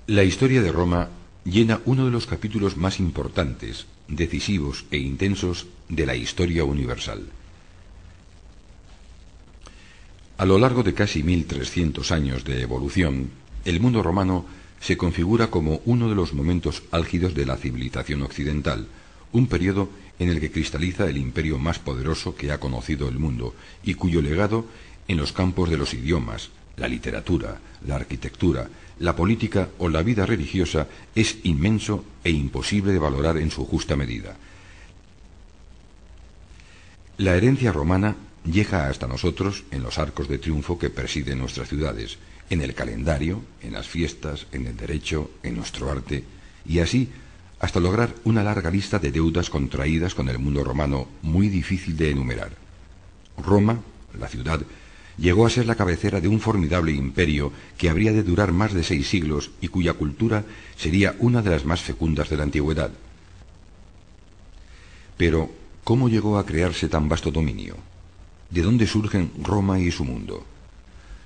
La historia de Roma llena uno de los capítulos más importantes, decisivos e intensos de la historia universal. A lo largo de casi 1300 años de evolución, el mundo romano se configura como uno de los momentos álgidos de la civilización occidental, un periodo en el que cristaliza el imperio más poderoso que ha conocido el mundo y cuyo legado en los campos de los idiomas, la literatura, la arquitectura, la política o la vida religiosa es inmenso e imposible de valorar en su justa medida. La herencia romana llega hasta nosotros en los arcos de triunfo que presiden nuestras ciudades, en el calendario, en las fiestas, en el derecho, en nuestro arte, y así hasta lograr una larga lista de deudas contraídas con el mundo romano muy difícil de enumerar. Roma, la ciudad, llegó a ser la cabecera de un formidable imperio que habría de durar más de 6 siglos y cuya cultura sería una de las más fecundas de la antigüedad. Pero, ¿cómo llegó a crearse tan vasto dominio? ¿De dónde surgen Roma y su mundo?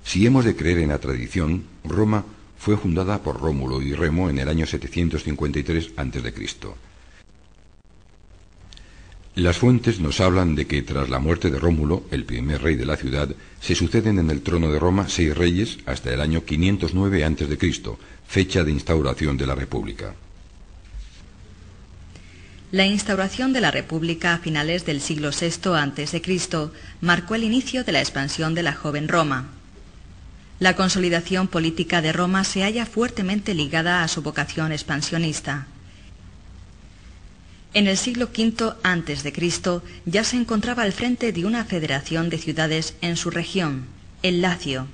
Si hemos de creer en la tradición, Roma fue fundada por Rómulo y Remo en el año 753 a.C. Las fuentes nos hablan de que tras la muerte de Rómulo, el primer rey de la ciudad, se suceden en el trono de Roma 6 reyes hasta el año 509 a.C., fecha de instauración de la República. La instauración de la República a finales del siglo VI a.C. marcó el inicio de la expansión de la joven Roma. La consolidación política de Roma se halla fuertemente ligada a su vocación expansionista. En el siglo V a.C. ya se encontraba al frente de una federación de ciudades en su región, el Lacio.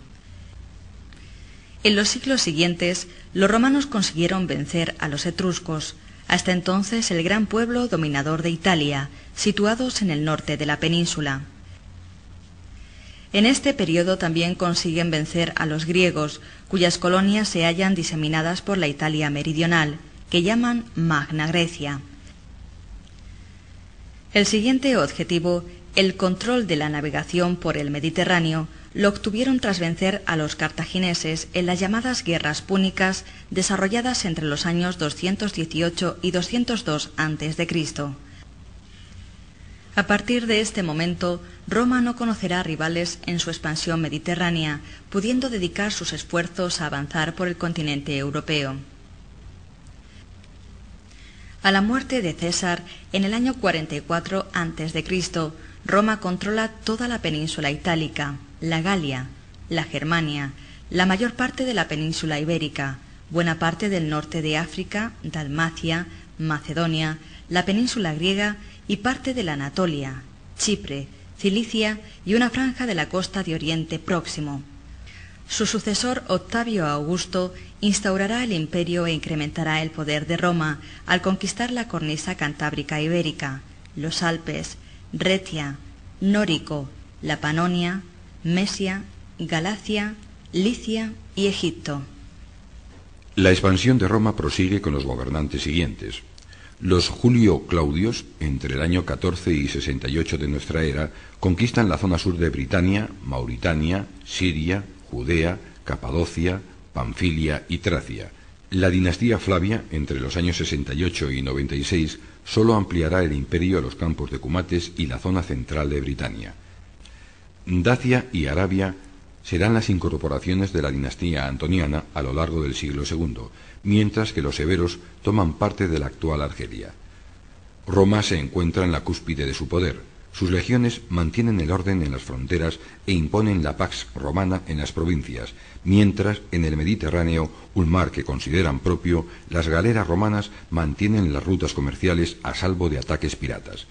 En los siglos siguientes, los romanos consiguieron vencer a los etruscos, hasta entonces el gran pueblo dominador de Italia, situados en el norte de la península. En este periodo también consiguen vencer a los griegos, cuyas colonias se hallan diseminadas por la Italia meridional, que llaman Magna Grecia. El siguiente objetivo, el control de la navegación por el Mediterráneo, lo obtuvieron tras vencer a los cartagineses en las llamadas guerras púnicas desarrolladas entre los años 218 y 202 a.C. A partir de este momento, Roma no conocerá rivales en su expansión mediterránea, pudiendo dedicar sus esfuerzos a avanzar por el continente europeo. A la muerte de César, en el año 44 a.C., Roma controla toda la península itálica, la Galia, la Germania, la mayor parte de la península ibérica, buena parte del norte de África, Dalmacia, Macedonia, la península griega y parte de la Anatolia, Chipre, Cilicia y una franja de la costa de Oriente Próximo. Su sucesor Octavio Augusto instaurará el imperio e incrementará el poder de Roma al conquistar la cornisa cantábrica ibérica, los Alpes, Retia, Nórico, la Panonia, Mesia, Galacia, Licia y Egipto. La expansión de Roma prosigue con los gobernantes siguientes. Los Julio Claudios, entre el año 14 y 68 de nuestra era, conquistan la zona sur de Britania, Mauritania, Siria, Judea, Capadocia, Panfilia y Tracia. La dinastía Flavia, entre los años 68 y 96, solo ampliará el imperio a los campos de Cumates y la zona central de Britania. Dacia y Arabia serán las incorporaciones de la dinastía antoniana a lo largo del siglo II, mientras que los severos toman parte de la actual Argelia. Roma se encuentra en la cúspide de su poder. Sus legiones mantienen el orden en las fronteras e imponen la pax romana en las provincias, mientras en el Mediterráneo, un mar que consideran propio, las galeras romanas mantienen las rutas comerciales a salvo de ataques piratas.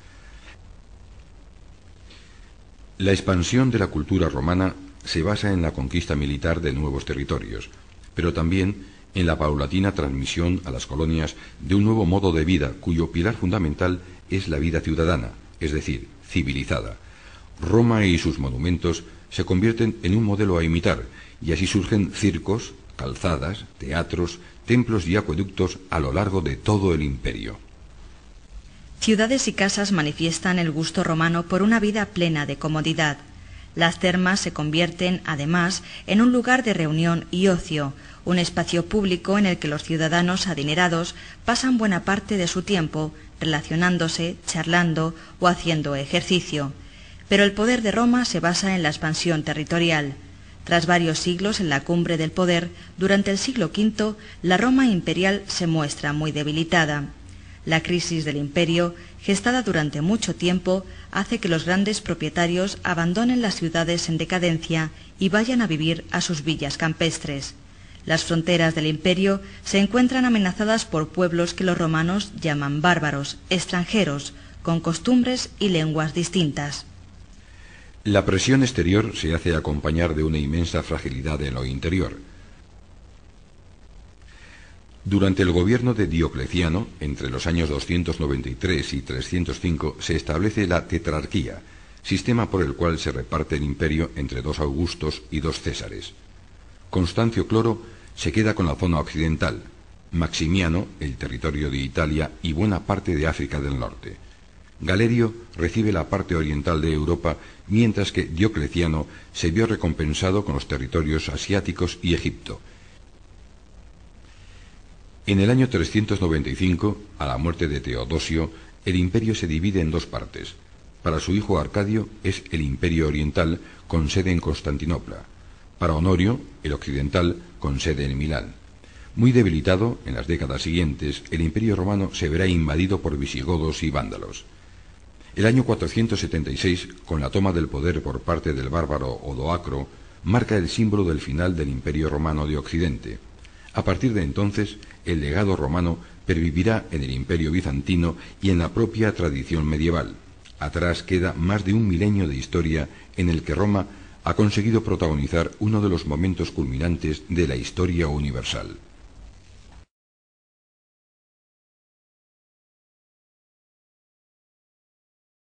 La expansión de la cultura romana se basa en la conquista militar de nuevos territorios, pero también en la paulatina transmisión a las colonias de un nuevo modo de vida cuyo pilar fundamental es la vida ciudadana, es decir, civilizada. Roma y sus monumentos se convierten en un modelo a imitar, y así surgen circos, calzadas, teatros, templos y acueductos a lo largo de todo el imperio. Ciudades y casas manifiestan el gusto romano por una vida plena de comodidad. Las termas se convierten, además, en un lugar de reunión y ocio, un espacio público en el que los ciudadanos adinerados pasan buena parte de su tiempo relacionándose, charlando o haciendo ejercicio. Pero el poder de Roma se basa en la expansión territorial. Tras varios siglos en la cumbre del poder, durante el siglo V, la Roma imperial se muestra muy debilitada. La crisis del imperio, gestada durante mucho tiempo, hace que los grandes propietarios abandonen las ciudades en decadencia y vayan a vivir a sus villas campestres. Las fronteras del imperio se encuentran amenazadas por pueblos que los romanos llaman bárbaros, extranjeros, con costumbres y lenguas distintas. La presión exterior se hace acompañar de una inmensa fragilidad en lo interior. Durante el gobierno de Diocleciano, entre los años 293 y 305, se establece la tetrarquía, sistema por el cual se reparte el imperio entre 2 Augustos y 2 Césares. Constancio Cloro se queda con la zona occidental, Maximiano el territorio de Italia y buena parte de África del Norte. Galerio recibe la parte oriental de Europa, mientras que Diocleciano se vio recompensado con los territorios asiáticos y Egipto. En el año 395, a la muerte de Teodosio, el imperio se divide en 2 partes. Para su hijo Arcadio es el imperio oriental, con sede en Constantinopla. Para Honorio, el occidental, con sede en Milán. Muy debilitado, en las décadas siguientes, el imperio romano se verá invadido por visigodos y vándalos. El año 476, con la toma del poder por parte del bárbaro Odoacro, marca el símbolo del final del imperio romano de Occidente. A partir de entonces, el legado romano pervivirá en el imperio bizantino y en la propia tradición medieval. Atrás queda más de un milenio de historia en el que Roma ha conseguido protagonizar uno de los momentos culminantes de la historia universal.